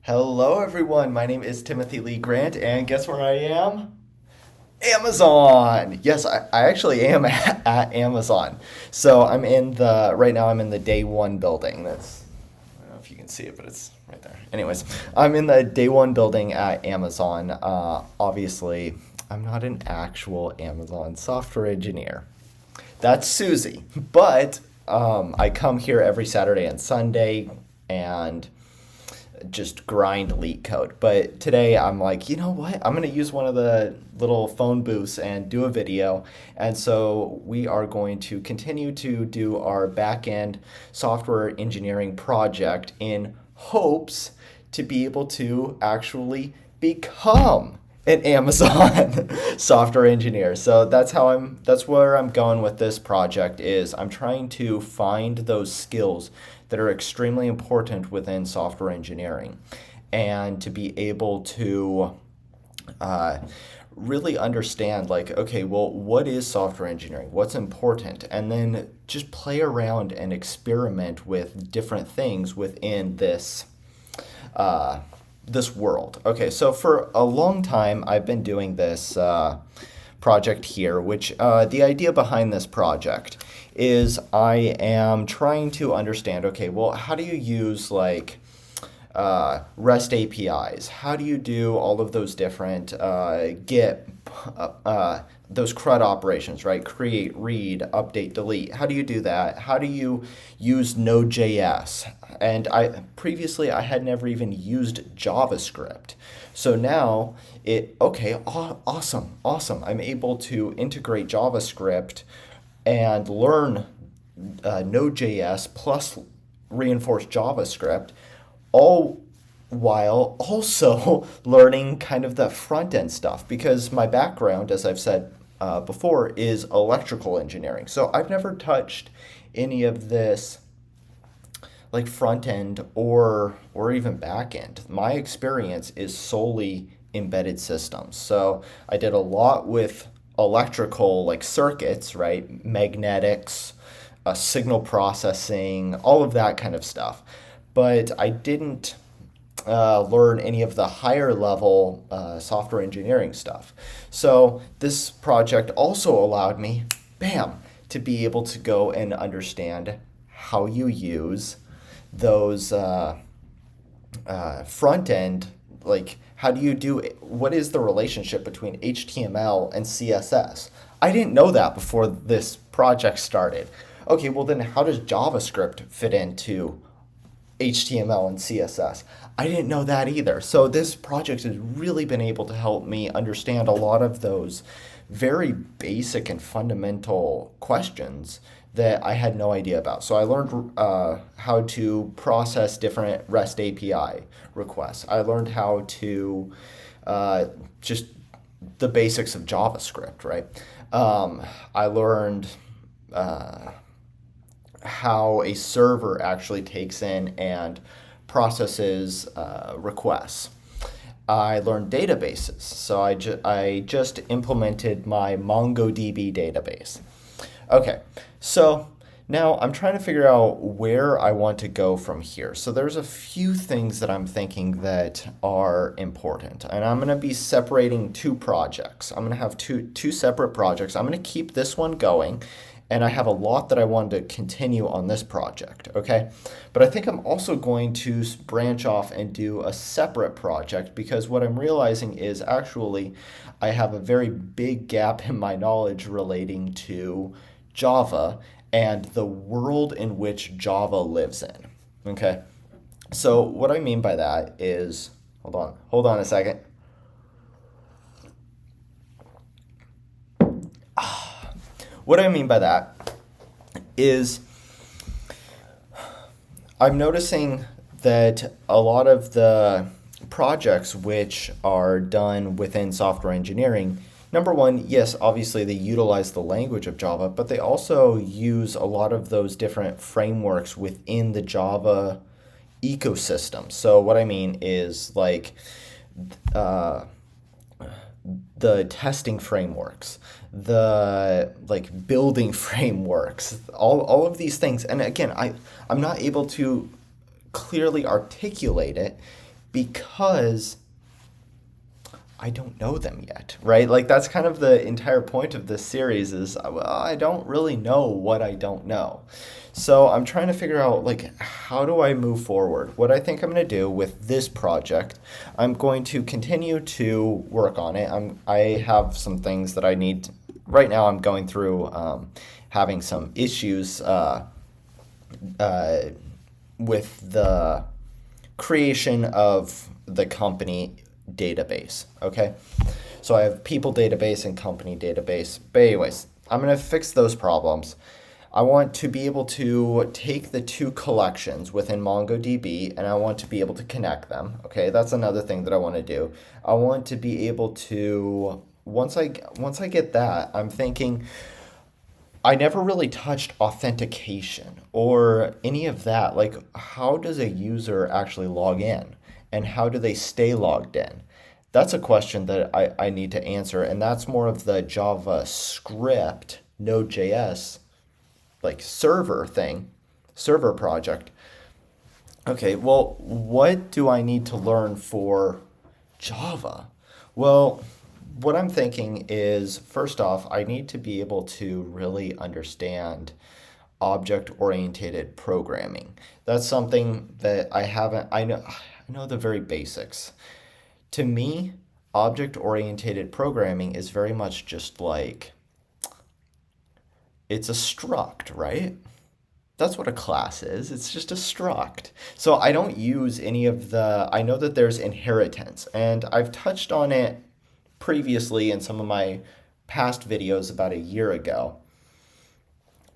Hello, everyone. My name is Timothy Lee Grant, and guess where I am? Amazon. Yes, I actually am at Amazon. So right now I'm in the day one building. I don't know if you can see it, but it's right there. Anyways, I'm in the day one building at Amazon. Obviously, I'm not an actual Amazon software engineer. That's Susie. But I come here every Saturday and Sunday and just grind leak code. But today I'm like, you know what? I'm going to use one of the little phone booths and do a video. And so we are going to continue to do our back end software engineering project in hopes to be able to actually become an Amazon software engineer. So that's where I'm going with this project is I'm trying to find those skills that are extremely important within software engineering and to be able to uh, really understand like, okay, well, what is software engineering? What's important? And then just play around and experiment with different things within uh, this world. Okay, so for a long time, I've been doing this project here, which the idea behind this project is I am trying to understand, okay, well, how do you use like REST APIs? How do you do all of those different Git, those CRUD operations, right? Create, read, update, delete. How do you do that? How do you use Node.js? And I had never even used JavaScript. So now awesome. I'm able to integrate JavaScript and learn Node.js plus reinforced JavaScript, all while also learning kind of the front end stuff because my background, as I've said before, is electrical engineering. So I've never touched any of this like front end or even back end. My experience is solely embedded systems. So I did a lot with electrical like circuits, right? Magnetics, signal processing, all of that kind of stuff. But I didn't learn any of the higher level software engineering stuff. So this project also allowed me, bam, to be able to go and understand how you use those front end, like how do you do it? What is the relationship between HTML and CSS? I didn't know that before this project started. Okay, well then how does JavaScript fit into HTML and CSS? I didn't know that either. So this project has really been able to help me understand a lot of those very basic and fundamental questions that I had no idea about. So I learned how to process different REST API requests. I learned how to just the basics of JavaScript, right? I learned how a server actually takes in and processes requests. I learned databases. So I just implemented my MongoDB database. Okay, so now I'm trying to figure out where I want to go from here. So there's a few things that I'm thinking that are important. And I'm going to be separating two projects. I'm going to have two separate projects. I'm going to keep this one going. And I have a lot that I wanted to continue on this project, okay? But I think I'm also going to branch off and do a separate project because what I'm realizing is actually I have a very big gap in my knowledge relating to Java and the world in which Java lives in, okay? So what I mean by that is, hold on a second. What I mean by that is I'm noticing that a lot of the projects which are done within software engineering, number one, yes, obviously they utilize the language of Java, but they also use a lot of those different frameworks within the Java ecosystem. So what I mean is like uh, the testing frameworks, the like building frameworks, all of these things. And again, I'm not able to clearly articulate it because I don't know them yet, right? Like that's kind of the entire point of this series is, well, I don't really know what I don't know. So I'm trying to figure out like how do I move forward? What I think I'm going to do with this project, I'm going to continue to work on it. I have some things that I need. Right now I'm going through having some issues uh, with the creation of the company database. Okay. So I have people database and company database. But, anyways, I'm going to fix those problems. I want to be able to take the two collections within MongoDB and I want to be able to connect them. Okay. That's another thing that I want to do. I want to be able to, once I get that, I'm thinking, I never really touched authentication or any of that. Like, how does a user actually log in and how do they stay logged in? That's a question that I need to answer, and that's more of the JavaScript, Node.js, like server project. Okay, well, what do I need to learn for Java? Well, what I'm thinking is first off, I need to be able to really understand object oriented programming. That's something that I haven't, I know the very basics. To me, object oriented programming is very much just like it's a struct, right? That's what a class is. It's just a struct. So I don't use any of the, I know that there's inheritance, and I've touched on it previously in some of my past videos about a year ago,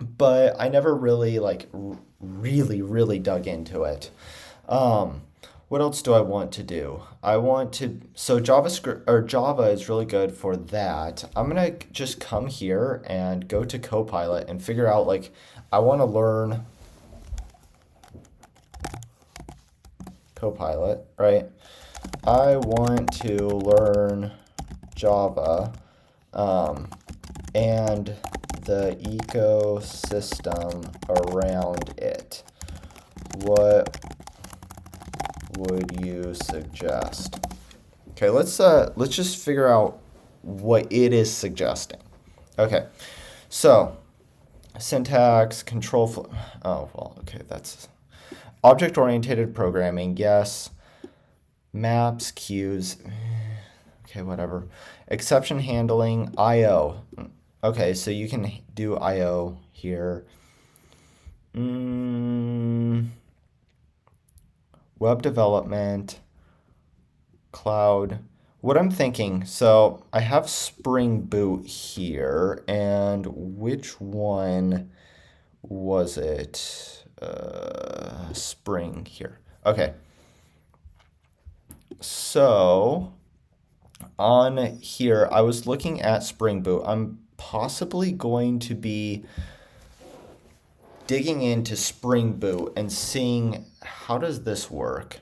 but I never really really dug into it. Um, what else do I want to do? I want to, so JavaScript or Java is really good for that. I'm gonna just come here and go to Copilot and figure out like, I want to learn Copilot, right? I want to learn Java and the ecosystem around it. What would you suggest? Okay, let's just figure out what it is suggesting. Okay, so syntax, control flow. Oh, well, okay, that's object-oriented programming, yes. Maps, queues, okay, whatever. Exception handling, I/O. Okay, so you can do I/O here. Web development, cloud. What I'm thinking, so I have Spring Boot here, and which one was it? Spring here. Okay. So on here, I was looking at Spring Boot. I'm possibly going to be digging into Spring Boot and seeing how does this work.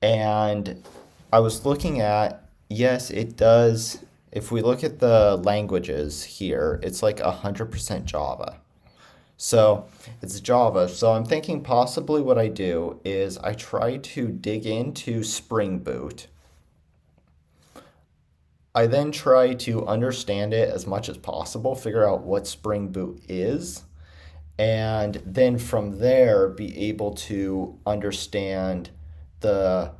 And I was looking at, yes, it does. If we look at the languages here, it's like 100% Java. So it's Java. So I'm thinking possibly what I do is I try to dig into Spring Boot. I then try to understand it as much as possible, figure out what Spring Boot is, and then from there be able to understand the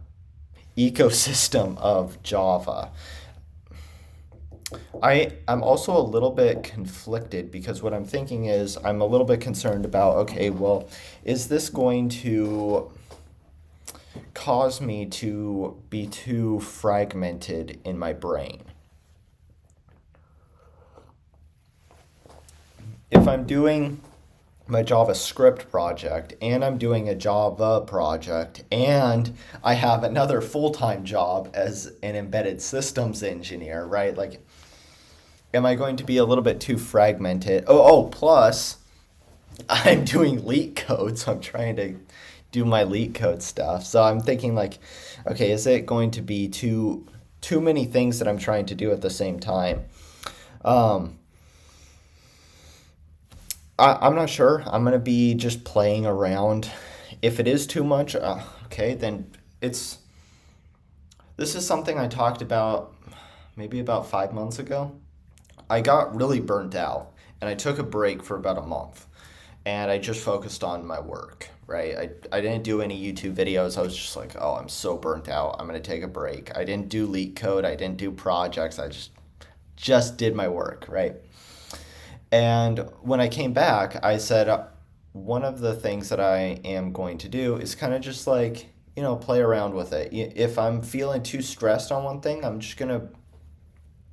ecosystem of Java. I'm also a little bit conflicted because what I'm thinking is I'm a little bit concerned about, okay, well, is this going to cause me to be too fragmented in my brain? If I'm doing my JavaScript project and I'm doing a Java project and I have another full-time job as an embedded systems engineer, right? Like, am I going to be a little bit too fragmented? Plus I'm doing leak code, so I'm trying to do my leak code stuff. So I'm thinking like, okay, is it going to be too many things that I'm trying to do at the same time? I'm not sure. I'm going to be just playing around. If it is too much, okay, then it's this is something I talked about maybe about 5 months ago. I got really burnt out and I took a break for about a month and I just focused on my work, right? I didn't do any YouTube videos. I was just like, oh, I'm so burnt out. I'm going to take a break. I didn't do leak code. I didn't do projects. I just did my work, right? And when I came back, I said, one of the things that I am going to do is kind of just like, play around with it. If I'm feeling too stressed on one thing, I'm just going to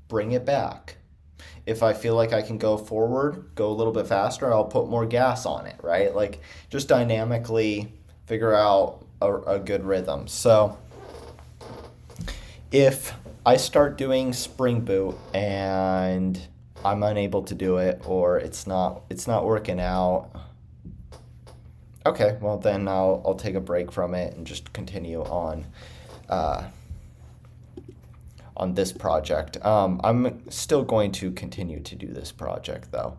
bring it back. If I feel like I can go forward, go a little bit faster, I'll put more gas on it, right? Like just dynamically figure out a good rhythm. So if I start doing Spring Boot and I'm unable to do it or it's not working out, okay, well then I'll take a break from it and just continue on this project. I'm still going to continue to do this project though.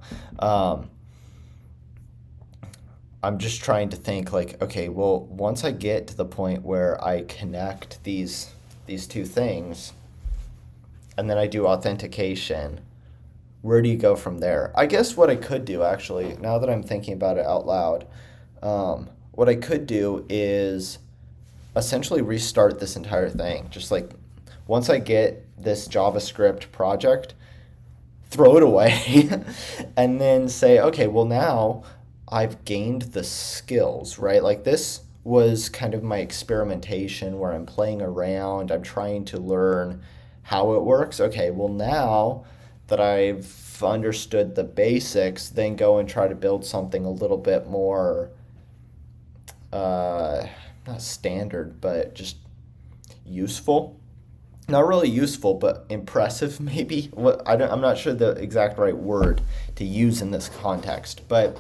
I'm just trying to think like, okay, well, once I get to the point where I connect these two things and then I do authentication, where do you go from there? I guess what I could do actually, now that I'm thinking about it out loud, what I could do is essentially restart this entire thing. Just like once I get this JavaScript project, throw it away and then say, okay, well now I've gained the skills, right? Like this was kind of my experimentation where I'm playing around, I'm trying to learn how it works. Okay, well now that I've understood the basics, then go and try to build something a little bit more not standard, but just useful. Not really useful, but impressive maybe. I'm not sure the exact right word to use in this context, but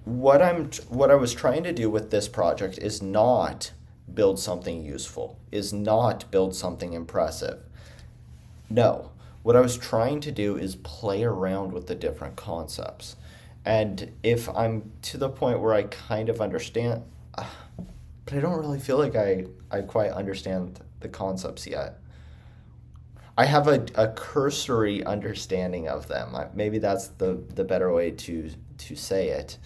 what I was trying to do with this project is not build something useful, is not build something impressive. No, what I was trying to do is play around with the different concepts. And if I'm to the point where I kind of understand, but I don't really feel like I quite understand the concepts yet. I have a cursory understanding of them. Maybe that's the better way to say it.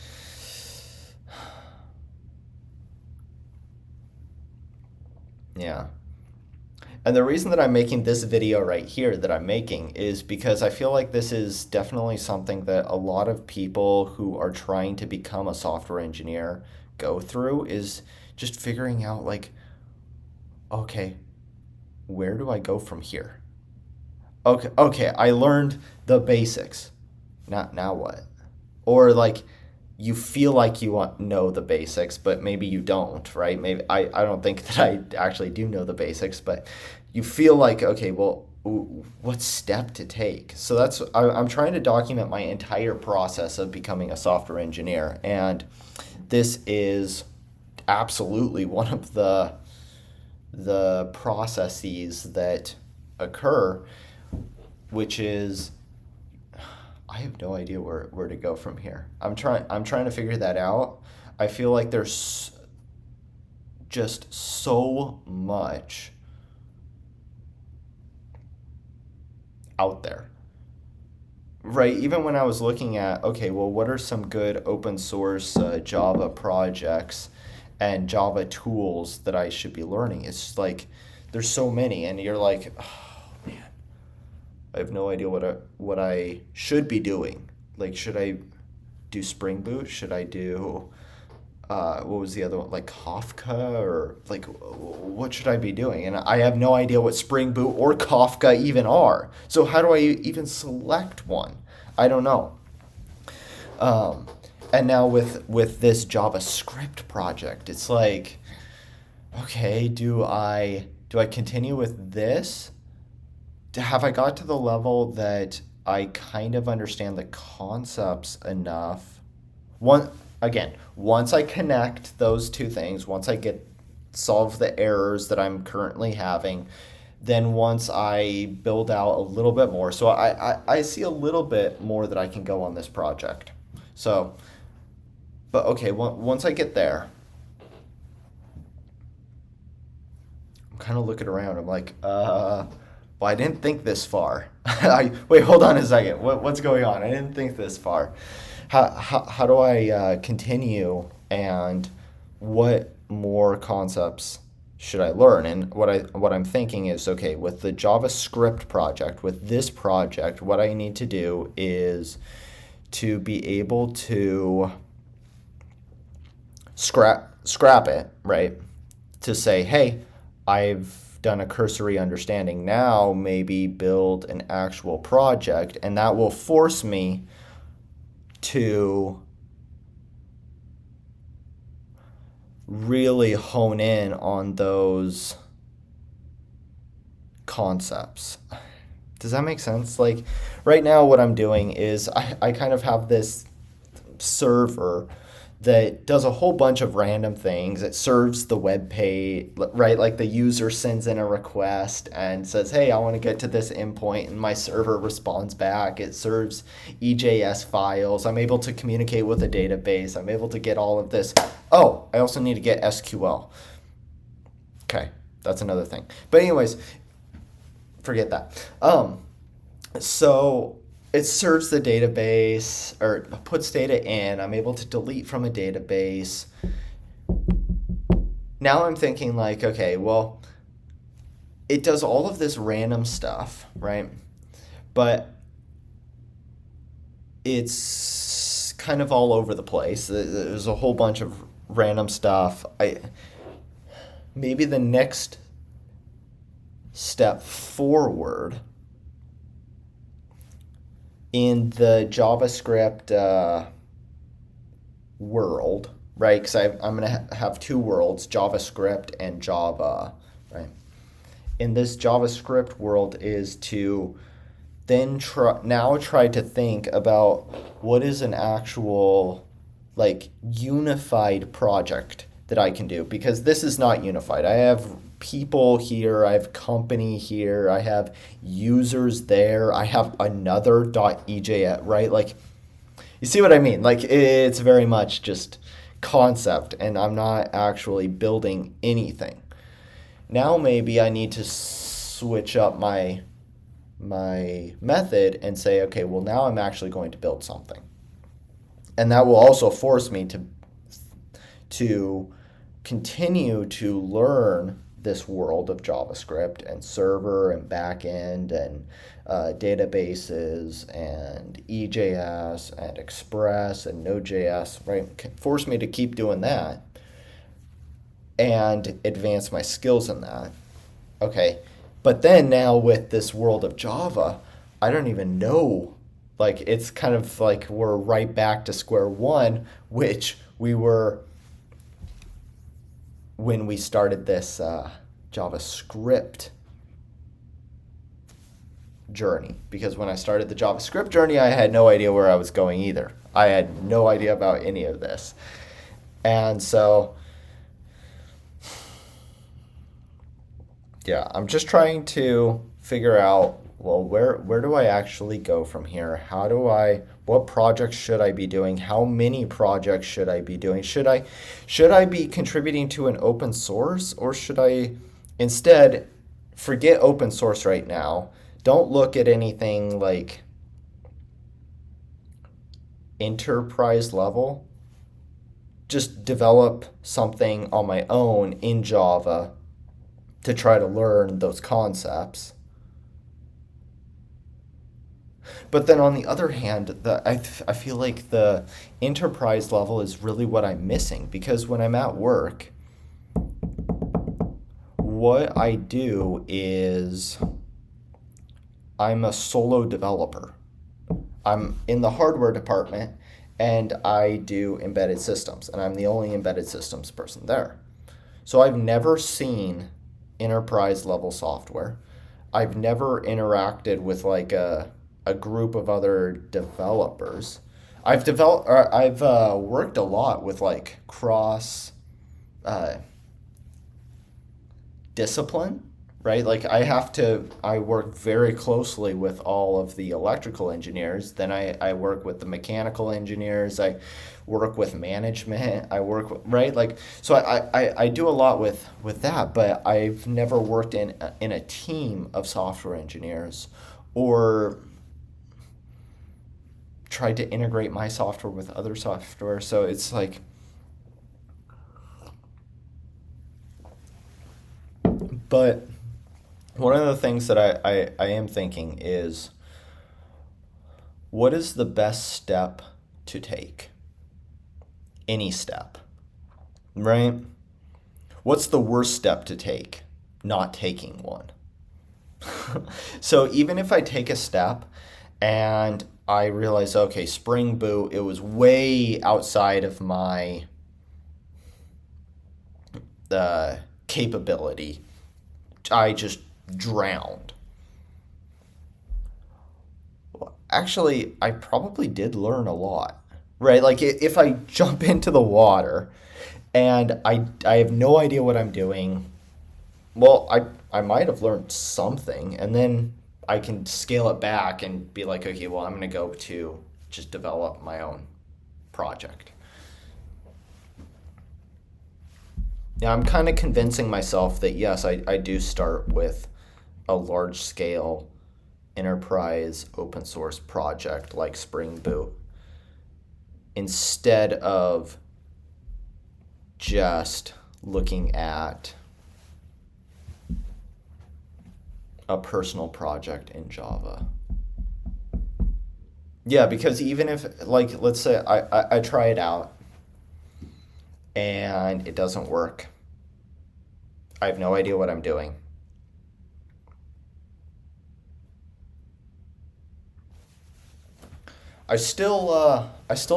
Yeah. And the reason that I'm making this video right here that I'm making is because I feel like this is definitely something that a lot of people who are trying to become a software engineer go through, is just figuring out like, okay, where do I go from here? Okay, I learned the basics. Now what? Or like you feel like you know the basics, but maybe you don't, right? Maybe I don't think that I actually do know the basics, but you feel like, okay, well, what step to take? So I'm trying to document my entire process of becoming a software engineer, and this is absolutely one of the processes that occur, which is I have no idea where to go from here. I'm trying to figure that out. I feel like there's just so much out there. Right, even when I was looking at, okay, well, what are some good open source Java projects and Java tools that I should be learning? It's like there's so many, and you're like, oh man, I have no idea what I should be doing. Like, should I do Spring Boot? Should I do what was the other one? Like Kafka, or like what should I be doing? And I have no idea what Spring Boot or Kafka even are. So how do I even select one? I don't know. Um, and now with this JavaScript project, it's like, okay, do I continue with this? Have I got to the level that I kind of understand the concepts enough? Once I connect those two things, once I get solve the errors that I'm currently having, then once I build out a little bit more, so I see a little bit more that I can go on this project. So, but okay, once I get there, I'm kind of looking around. I'm like, well, I didn't think this far. Wait, hold on a second. What's going on? I didn't think this far. How do I continue, and what more concepts should I learn? And what I'm thinking is, okay, with the JavaScript project, with this project, what I need to do is to be able to scrap it, right? To say, hey, I've done a cursory understanding. Now maybe build an actual project, and that will force me to really hone in on those concepts. Does that make sense? Like right now, what I'm doing is I kind of have this server that does a whole bunch of random things. It serves the web page, right? Like the user sends in a request and says, hey, I want to get to this endpoint, and my server responds back. It serves EJS files. I'm able to communicate with a database. I'm able to get all of this. Oh, I also need to get SQL. Okay, that's another thing. But anyways, forget that. So it serves the database or puts data in. I'm able to delete from a database. Now I'm thinking like, okay, well, it does all of this random stuff, right? But it's kind of all over the place. There's a whole bunch of random stuff. Maybe the next step forward in the JavaScript world, right? Because I'm going to have two worlds, JavaScript and Java, right? In this JavaScript world is to then try to think about what is an actual like unified project that I can do, because this is not unified. I have people here, I have company here, I have users there, I have another .ej, right? Like, you see what I mean? Like, it's very much just concept, and I'm not actually building anything. Now maybe I need to switch up my method and say, okay, well, now I'm actually going to build something. And that will also force me to continue to learn this world of JavaScript and server and backend and databases and EJS and Express and Node.js, right? Force me to keep doing that and advance my skills in that. Okay, but then now with this world of Java, I don't even know. Like, it's kind of like we're right back to square one, which we were when we started this JavaScript journey. Because when I started the JavaScript journey, I had no idea where I was going either. I had no idea about any of this. And so, yeah, I'm just trying to figure out, well, where do I actually go from here? What projects should I be doing? How many projects should I be doing? Should I be contributing to an open source, or should I instead forget open source right now? Don't look at anything like enterprise level. Just develop something on my own in Java to try to learn those concepts. But then on the other hand, I feel like the enterprise level is really what I'm missing, because when I'm at work, what I do is I'm a solo developer. I'm in the hardware department and I do embedded systems, and I'm the only embedded systems person there. So I've never seen enterprise level software. I've never interacted with like a group of other developers. I've worked a lot with like cross discipline, right? Like I work very closely with all of the electrical engineers. Then I work with the mechanical engineers. I work with management. Right? Like, so I do a lot with that, but I've never worked in a team of software engineers or tried to integrate my software with other software. So it's like, but one of the things that I am thinking is, what is the best step to take? Any step, right? What's the worst step to take? Not taking one. So even if I take a step and I realize, okay, Spring Boot, it was way outside of my capability. I just drowned. Actually, I probably did learn a lot, right? Like if I jump into the water and I have no idea what I'm doing, well, I might have learned something, and then I can scale it back and be like, okay, well, I'm going to go to just develop my own project. Yeah, I'm kind of convincing myself that yes, I do start with a large scale enterprise open source project like Spring Boot instead of just looking at a personal project in Java. Yeah, because even if, like, let's say I try it out and it doesn't work, I have no idea what I'm doing. I still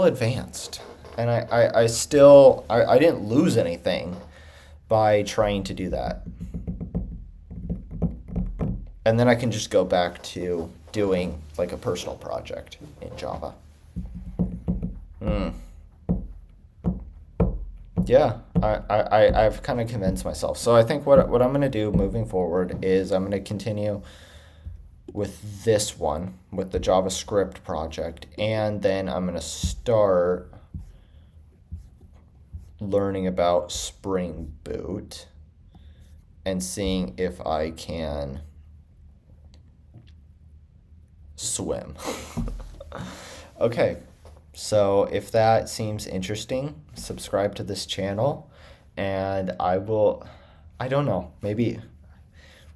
advanced, and I didn't lose anything by trying to do that. And then I can just go back to doing like a personal project in Java. Hmm. Yeah, I've kind of convinced myself. So I think what I'm going to do moving forward is I'm going to continue with this one, with the JavaScript project, and then I'm going to start learning about Spring Boot and seeing if I can swim. Okay, so if that seems interesting, subscribe to this channel, and I don't know, maybe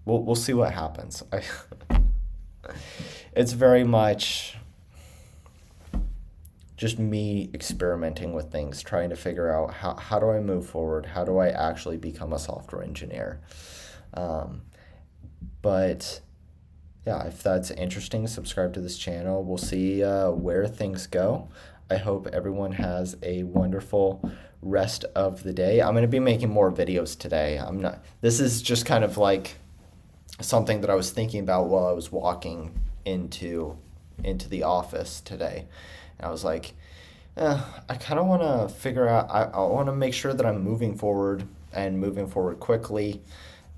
we'll see what happens. It's very much just me experimenting with things, trying to figure out how do I move forward? How do I actually become a software engineer? But yeah, if that's interesting, subscribe to this channel. We'll see where things go. I hope everyone has a wonderful rest of the day. I'm going to be making more videos today. This is just kind of like something that I was thinking about while I was walking into the office today. And I was like, I kind of want to figure out, I want to make sure that I'm moving forward and moving forward quickly.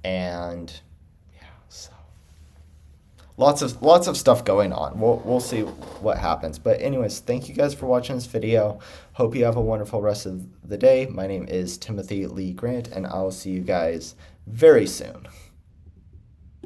And yeah, so lots of stuff going on. We'll see what happens. But anyways, thank you guys for watching this video. Hope you have a wonderful rest of the day. My name is Timothy Lee Grant, and I'll see you guys very soon.